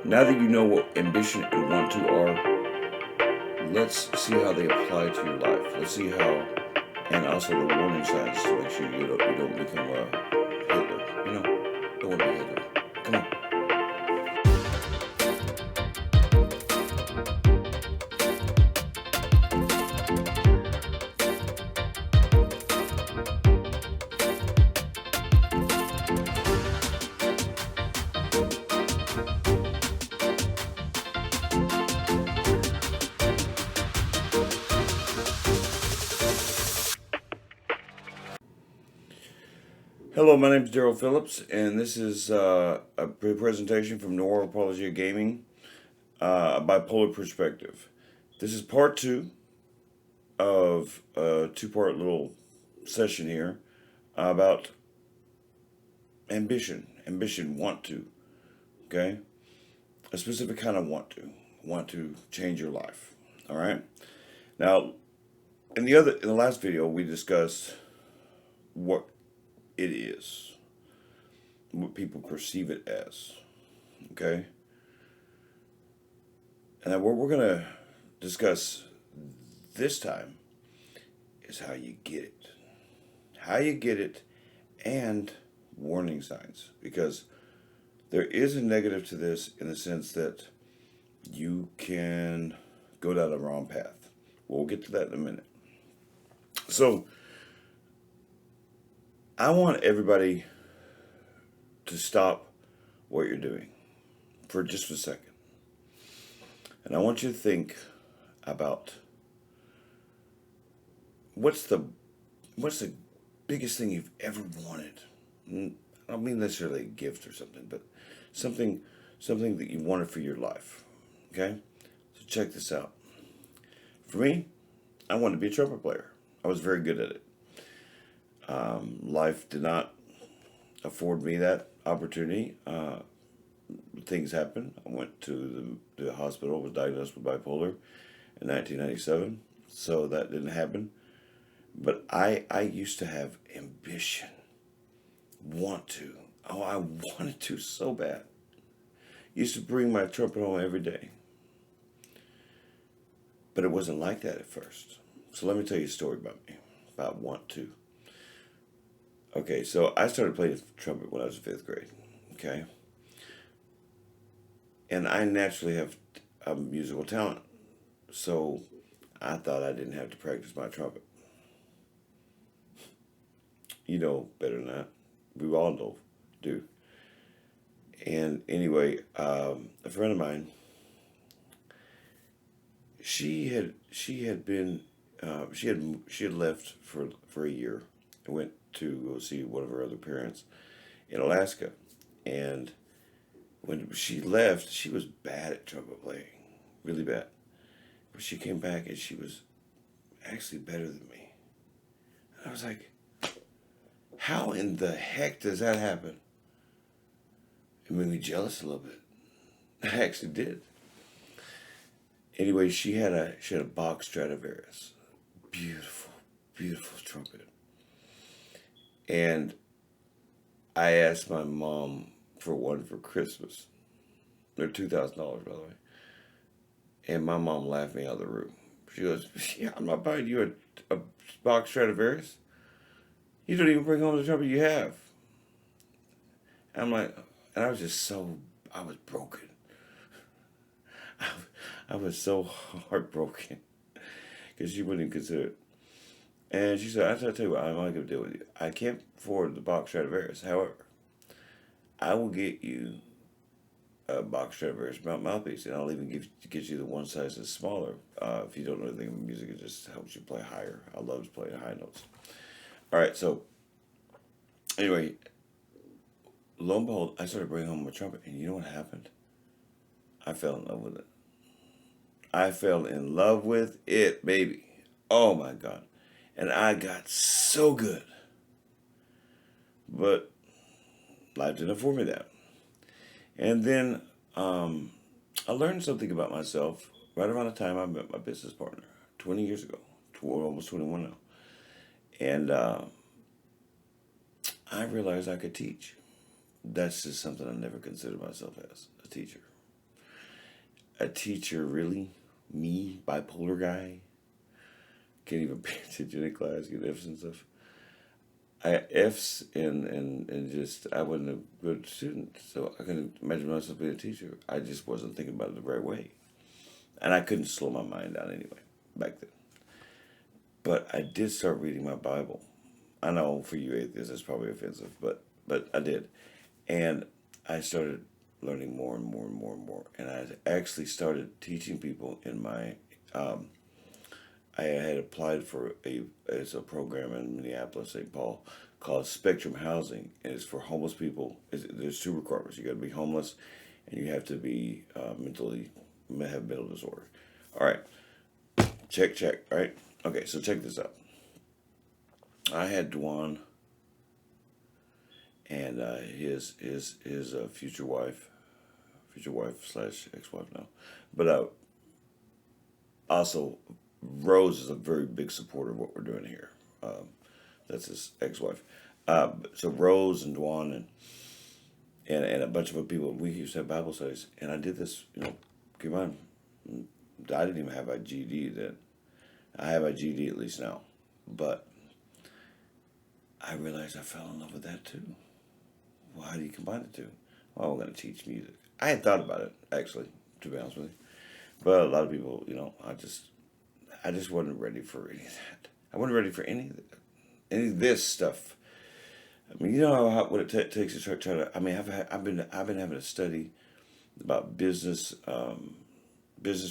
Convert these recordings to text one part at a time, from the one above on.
Now that you know what ambition and want to are, let's see how they apply to your life. Let's see how, and also the warning signs to make sure you don't become a Hitler. Don't want to be Hitler. Come on. Hello, my name is Daryl Phillips, and this is a presentation from Noir Apologia Gaming, a bipolar perspective. This is part two of a two-part little session here about ambition, want to, okay? A specific kind of want to change your life, all right? Now, in the last video, we discussed what it is, what people perceive it as, okay? And what we're going to discuss this time is how you get it. How you get it and warning signs. Because there is a negative to this in the sense that you can go down the wrong path. We'll get to that in a minute. So, I want everybody to stop what you're doing for just a second. And I want you to think about what's the biggest thing you've ever wanted. I don't mean necessarily a gift or something, but something that you wanted for your life. Okay? So check this out. For me, I wanted to be a trumpet player. I was very good at it. Life did not afford me that opportunity. Things happened. I went to the hospital, was diagnosed with bipolar in 1997, so that didn't happen. But I used to have ambition, want to. Oh, I wanted to so bad. Used to bring my trumpet home every day. But it wasn't like that at first. So let me tell you a story about me, about want to. Okay, so I started playing the trumpet when I was in 5th grade, okay? And I naturally have a musical talent, so I thought I didn't have to practice my trumpet. You know better than that. We all do. And anyway, a friend of mine, she had left for a year and went to go see one of her other parents in Alaska. And when she left, she was bad at trumpet playing, really bad. But she came back and she was actually better than me. And I was like, how in the heck does that happen? It made me jealous a little bit. I actually did. Anyway, she had a Bach Stradivarius, beautiful, beautiful trumpet. And I asked my mom for one for Christmas. They're $2,000, by the way. And my mom laughed me out of the room. She goes, "Yeah, I'm not buying you a Bach Stradivarius. You don't even bring home the trumpet you have." I'm like, and I was just I was broken. I was so heartbroken because she wouldn't even consider it. And she said, "I tell you what, I'm not going to deal with you. I can't afford the Bach Stradivarius. However, I will get you a Bach Stradivarius mouthpiece, and I'll even get you the one size that's smaller. If you don't know anything about music, it just helps you play higher. I love playing high notes." All right, so anyway, lo and behold, I started bringing home my trumpet, and you know what happened? I fell in love with it. I fell in love with it, baby. Oh my God. And I got so good. But life didn't afford me that. And then I learned something about myself right around the time I met my business partner, 20 years ago, almost 21 now. And I realized I could teach. That's just something I never considered myself as, a teacher. a teacher, really? Me, bipolar guy? Can't even pay attention in class, get F's and stuff. I got F's and just, I wasn't a good student. So I couldn't imagine myself being a teacher. I just wasn't thinking about it the right way. And I couldn't slow my mind down anyway, back then. But I did start reading my Bible. I know for you atheists that's probably offensive, but I did. And I started learning more and more and more and more. And I actually started teaching people in my I had applied for as a program in Minneapolis, St. Paul, called Spectrum Housing, and it's for homeless people. There's two requirements: you got to be homeless, and you have to be have mental disorder. All right, check. All right, okay. So check this out. I had Dwan and his future wife slash ex-wife now, but also Rose is a very big supporter of what we're doing here. That's his ex-wife. So Rose and Dwan and a bunch of other people, we used to have Bible studies, and I did this. Keep on. I didn't even have a GED then. I have a GED at least now, but I realized I fell in love with that too. Well, how do you combine the two? Well, we're going to teach music. I had thought about it, actually, to be honest with you. But a lot of people, I just wasn't ready for any of that. I wasn't ready for any of this stuff. I mean, what it takes to try to. I mean, I've been having to study about business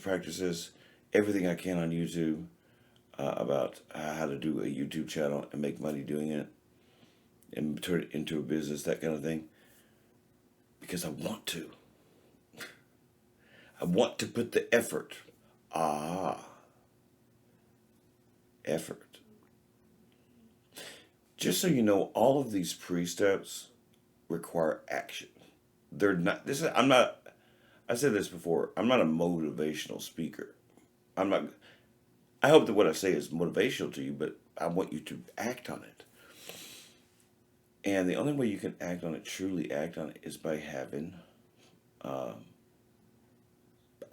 practices, everything I can on YouTube, about how to do a YouTube channel and make money doing it, and turn it into a business, that kind of thing. Because I want to. I want to put the effort. Effort. Just so you know, all of these pre-steps require action. They're not, I said this before, I'm not a motivational speaker. I hope that what I say is motivational to you, but I want you to act on it. And the only way you can act on it, truly act on it, is by having a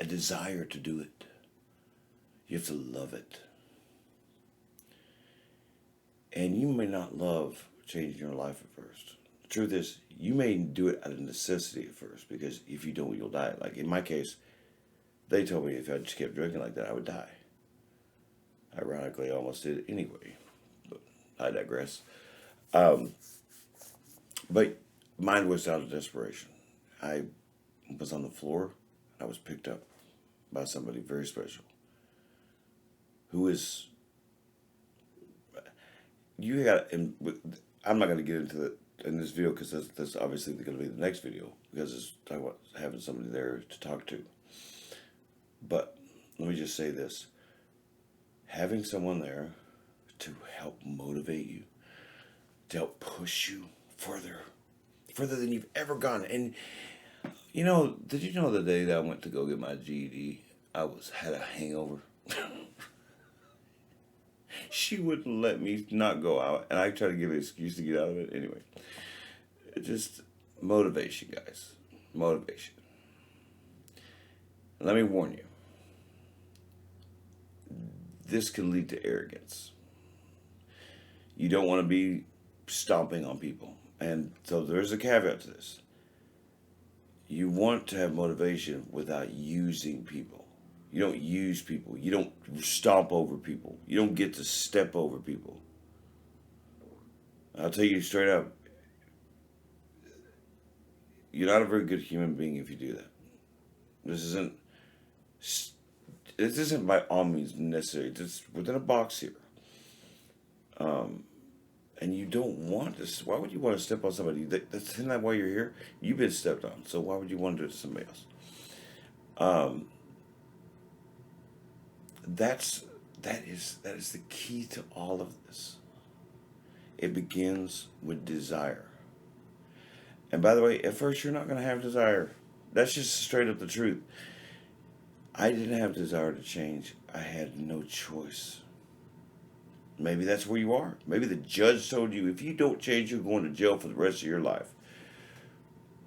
desire to do it. You have to love it. And you may not love changing your life at first. The truth is, you may do it out of necessity at first, because if you don't, you'll die. Like in my case, they told me if I just kept drinking like that, I would die. Ironically, I almost did it anyway. But I digress. But mine was out of desperation. I was on the floor. I was picked up by somebody very special, who is, you got, and I'm not going to get into it in this video, because that's obviously going to be the next video, because it's talking about having somebody there to talk to. But let me just say this: having someone there to help motivate you, to help push you further than you've ever gone. And did you know the day that I went to go get my GED, I had a hangover? She wouldn't let me not go out, and I tried to give an excuse to get out of it. Anyway, it just motivation, guys. Motivation. Let me warn you. This can lead to arrogance. You don't want to be stomping on people. And so there's a caveat to this. You want to have motivation without using people. You don't use people. You don't stomp over people. You don't get to step over people. I'll tell you straight up, you're not a very good human being if you do that. This isn't by all means necessary. It's within a box here. And you don't want this. Why would you want to step on somebody? Isn't that why you're here? You've been stepped on. So why would you want to do it to somebody else? That is the key to all of this. It begins with desire. And by the way, at first you're not going to have desire. That's just straight up the truth. I didn't have desire to change. I had no choice. Maybe that's where you are. Maybe the judge told you, if you don't change, you're going to jail for the rest of your life.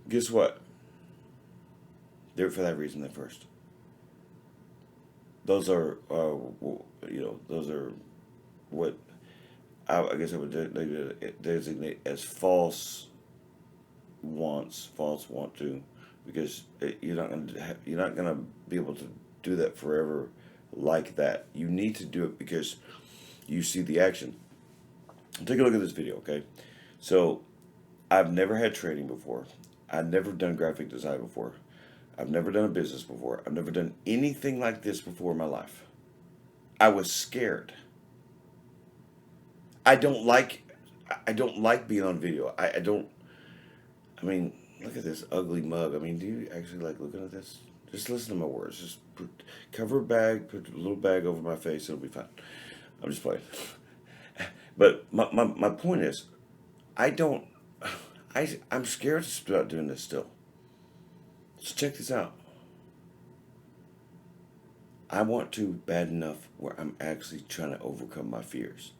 Guess what? Do it for that reason at first. those are, those are what I guess I would designate as false wants, false want to, because you're not gonna be able to do that forever like that. You need to do it because you see the action. Take a look at this video, okay? So I've never had training before. I've never done graphic design before. I've never done a business before. I've never done anything like this before in my life. I was scared. I don't like being on video. I don't. I mean, look at this ugly mug. I mean, do you actually like looking at this? Just listen to my words. Just cover a bag, put a little bag over my face. It'll be fine. I'm just playing. But my point is, I'm scared about doing this still. So check this out. I want to bad enough where I'm actually trying to overcome my fears.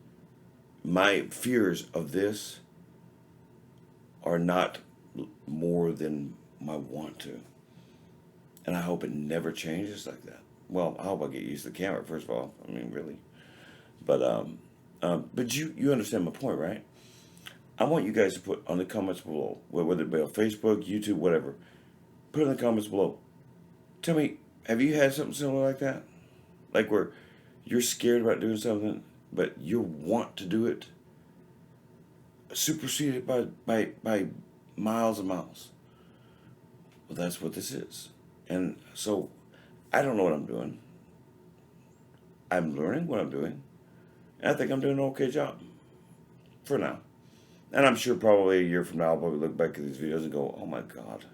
My fears of this are not more than my want to. And I hope it never changes like that. Well, I hope I get used to the camera, first of all. I mean, really. But you understand my point, right? I want you guys to put on the comments below, whether it be on Facebook, YouTube, whatever. Put in the comments below. Tell me, have you had something similar like that? Like where you're scared about doing something, but you want to do it, superseded by miles and miles. Well, that's what this is. And so I don't know what I'm doing. I'm learning what I'm doing. And I think I'm doing an okay job for now. And I'm sure probably a year from now I'll probably look back at these videos and go, oh my God.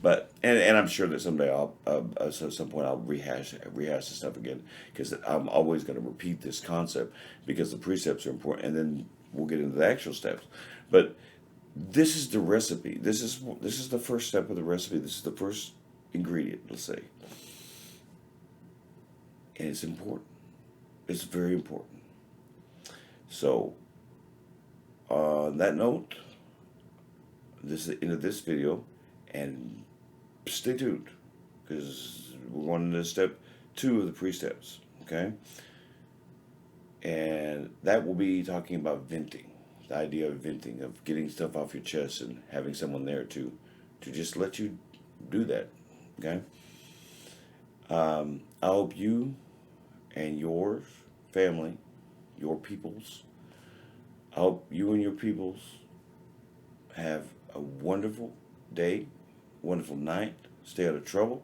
But and I'm sure that someday at some point I'll rehash this stuff again, because I'm always going to repeat this concept because the precepts are important, and then we'll get into the actual steps. But this is the recipe. This is the first step of the recipe. This is the first ingredient, let's say, and it's important. It's very important. So on that note, this is the end of this video, and stay tuned, because we're going into step 2 of the precepts, okay? And that will be talking about venting, the idea of venting, of getting stuff off your chest and having someone there to just let you do that, okay? I hope you and your family, your peoples, I hope you and your peoples have a wonderful day, wonderful night, stay out of trouble,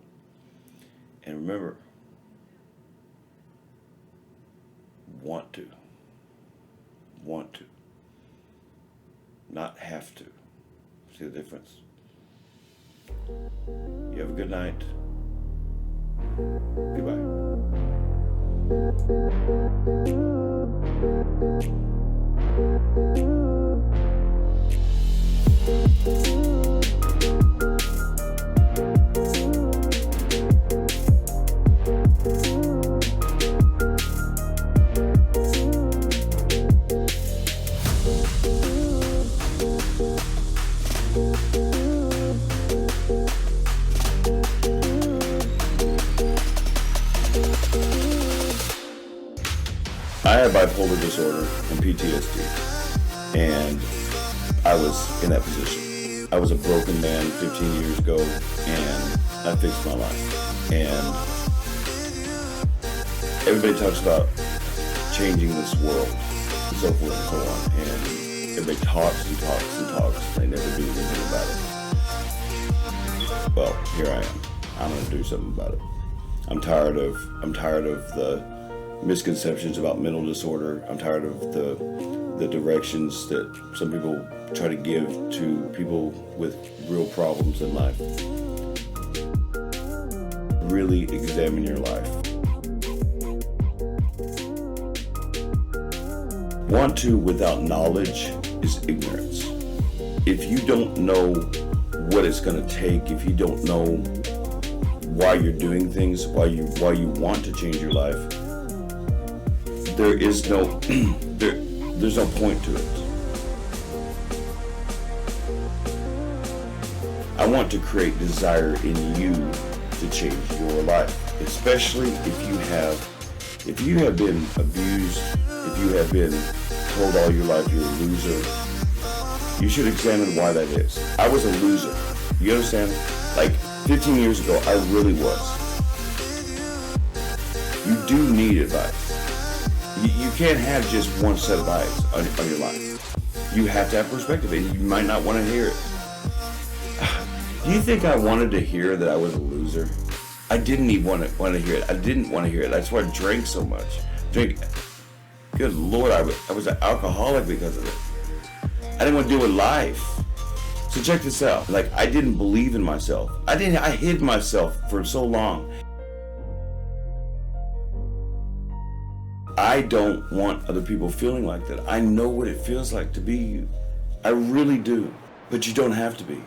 and remember, want to, not have to. See the difference? You have a good night. I had bipolar disorder and PTSD, and I was in that position. I was a broken man 15 years ago, and I fixed my life. And everybody talks about changing this world, and so forth and so on, and everybody talks and talks and talks, and they never do anything about it. Well, here I am. I'm going to do something about it. I'm tired of the misconceptions about mental disorder. I'm tired of the directions that some people try to give to people with real problems in life. Really examine your life. Want to without knowledge is ignorance. If you don't know what it's going to take, if you don't know why you're doing things, why you want to change your life, there is no there's no point to it. I want to create desire in you to change your life. especially if you have been abused, if you have been told all your life you're a loser, you should examine why that is. I was a loser. You understand? Like 15 years ago, I really was. You do need advice. You can't have just one set of eyes on your life. You have to have perspective, and you might not want to hear it. Do you think I wanted to hear that I was a loser? I didn't even want to hear it. I didn't want to hear it. That's why I drank so much. Good Lord, I was an alcoholic because of it. I didn't want to deal with life. So check this out. Like, I didn't believe in myself. I hid myself for so long. I don't want other people feeling like that. I know what it feels like to be you. I really do. But you don't have to be.